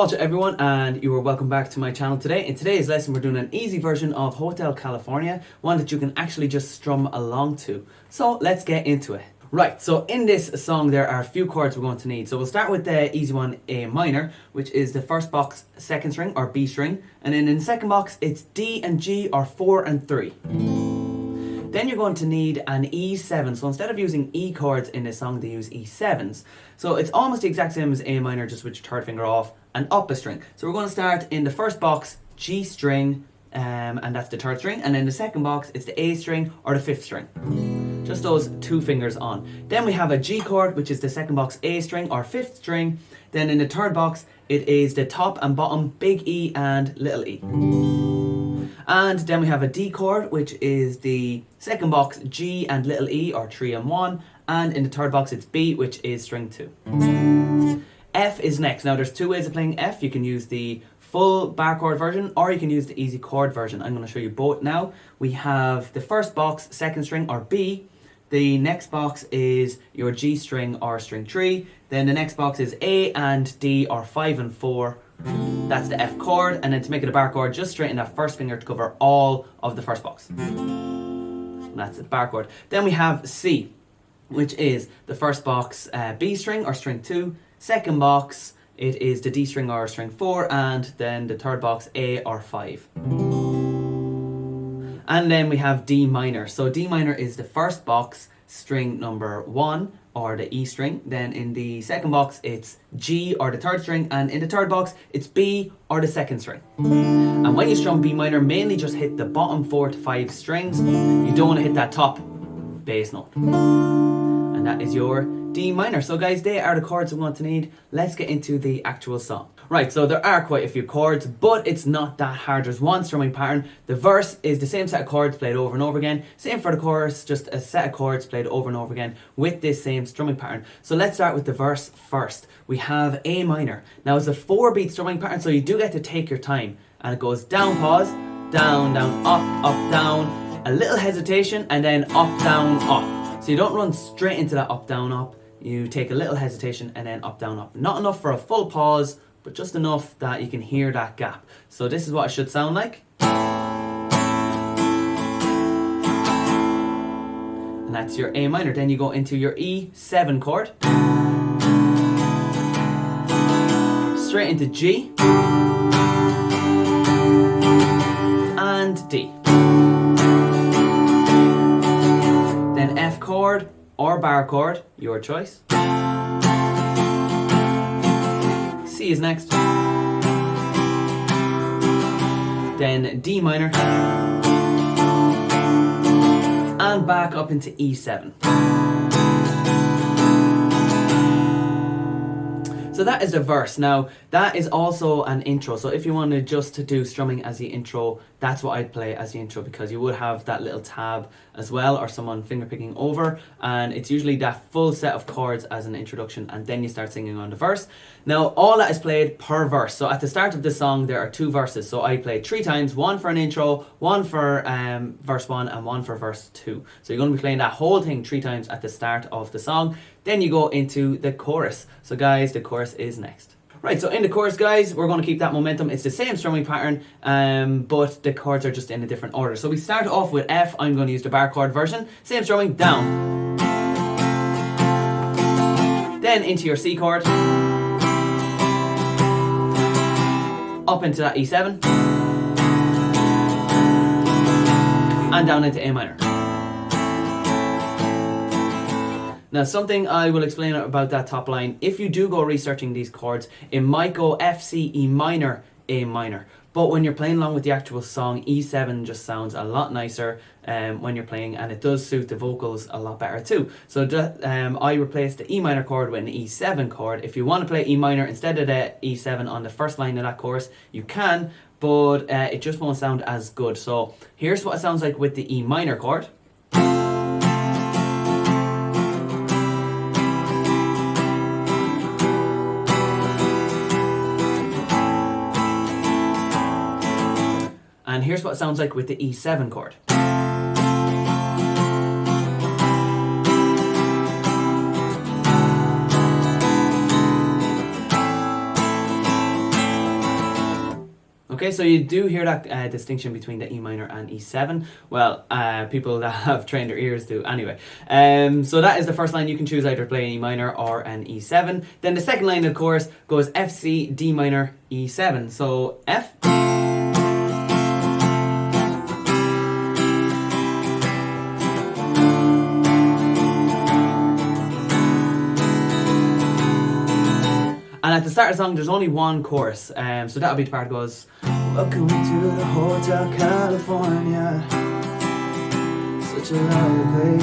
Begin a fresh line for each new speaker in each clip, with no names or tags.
Bonjour everyone, and you are welcome back to my channel today. In today's lesson we're doing an easy version of Hotel California, one that you can actually just strum along to. So let's get into it. Right, so in this song there are a few chords we're going to need. So we'll start with the easy one, A minor, which is the first box second string or B string, and then in the second box it's D and G or 4 and 3. Then you're going to need an E7, so instead of using E chords in this song, they use E7s. So it's almost the exact same as A minor, just with your third finger off and up a string. So we're going to start in the first box, G string, and that's the third string, and then the second box, it's the A string or the fifth string. Just those two fingers on. Then we have a G chord, which is the second box, A string or fifth string. Then in the third box, it is the top and bottom, big E and little e. And then we have a D chord, which is the second box, G and little e, or 3 and 1. And in the third box, it's B, which is string 2. F is next. Now, there's two ways of playing F. You can use the full bar chord version, or you can use the easy chord version. I'm going to show you both now. We have the first box, second string, or B. The next box is your G string or string 3. Then the next box is A and D or 5 and 4. That's the F chord, and then to make it a bar chord, just straighten that first finger to cover all of the first box. And that's the bar chord. Then we have C, which is the first box, B string or string 2. Second box, it is the D string or string 4, and then the third box, A or 5. And then we have D minor. So D minor is the first box, string number 1 or the E string. Then in the second box it's G or the third string, and in the third box it's B or the second string. And when you strum B minor, mainly just hit the bottom 4 to 5 strings. You don't want to hit that top bass note. And that is your D minor. So guys, they are the chords we want to need. Let's get into the actual song. Right, so there are quite a few chords, but it's not that hard. There's one strumming pattern. The verse is the same set of chords played over and over again. Same for the chorus, just a set of chords played over and over again with this same strumming pattern. So let's start with the verse first. We have A minor. Now it's a 4-beat strumming pattern, so you do get to take your time. And it goes down, pause, down, down, up, down, a little hesitation, and then up, down, up. So you don't run straight into that up, down, up. You take a little hesitation and then up, down, up. Not enough for a full pause, but just enough that you can hear that gap. So this is what it should sound like. And that's your A minor. Then you go into your E7 chord. Straight into G. And D. Then F chord or bar chord, your choice. C is next. Then D minor. And back up into E7. So that is the verse. Now, that is also an intro. So if you wanted just to do strumming as the intro, that's what I'd play as the intro, because you would have that little tab as well, or someone finger picking over, and it's usually that full set of chords as an introduction, and then you start singing on the verse. Now, all that is played per verse. So at the start of the song, there are 2 verses. So I play 3 times, one for an intro, one for verse 1, and one for verse 2. So you're going to be playing that whole thing 3 times at the start of the song. Then you go into the chorus. So guys, the chorus is next. Right, so in the chorus, guys, we're going to keep that momentum. It's the same strumming pattern, but the chords are just in a different order. So we start off with F. I'm going to use the bar chord version. Same strumming, down. Then into your C chord. Up into that E7. And down into A minor. Now, something I will explain about that top line, if you do go researching these chords, it might go F, C, E minor, A minor. But when you're playing along with the actual song, E7 just sounds a lot nicer when you're playing, and it does suit the vocals a lot better too. So I replaced the E minor chord with an E7 chord. If you want to play E minor instead of the E7 on the first line of that chorus, you can, but it just won't sound as good. So here's what it sounds like with the E minor chord. And here's what it sounds like with the E7 chord. Okay, so you do hear that distinction between the E minor and E7. Well, people that have trained their ears do anyway. So that is the first line. You can choose either to play an E minor or an E7. Then the second line, of course, goes F, C, D minor, E7. So F. And at the start of the song, there's only one chorus, so that'll be the part that goes, welcome to the Hotel California, such a lovely place,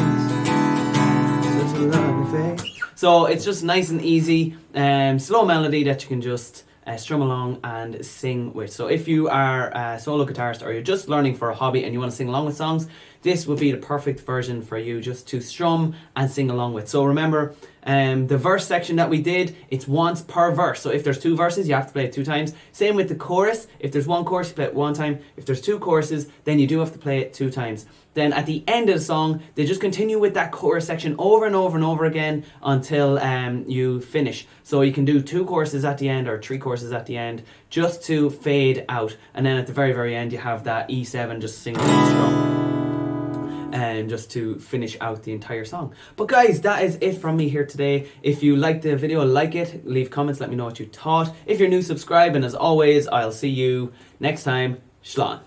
such a lovely face. So it's just nice and easy, slow melody that you can just strum along and sing with. So if you are a solo guitarist or you're just learning for a hobby and you want to sing along with songs, this would be the perfect version for you just to strum and sing along with. So remember, the verse section that we did, it's once per verse. So if there's 2 verses, you have to play it 2 times. Same with the chorus. If there's 1 chorus, you play it 1 time. If there's 2 choruses, then you do have to play it 2 times. Then at the end of the song, they just continue with that chorus section over and over and over again until you finish. So you can do 2 choruses at the end or 3 choruses at the end just to fade out. And then at the very, very end, you have that E7 just singing strum. And just to finish out the entire song. But guys, that is it from me here today. If you liked the video, like it, leave comments, let me know what you thought. If you're new, subscribe, and as always, I'll see you next time. Slán.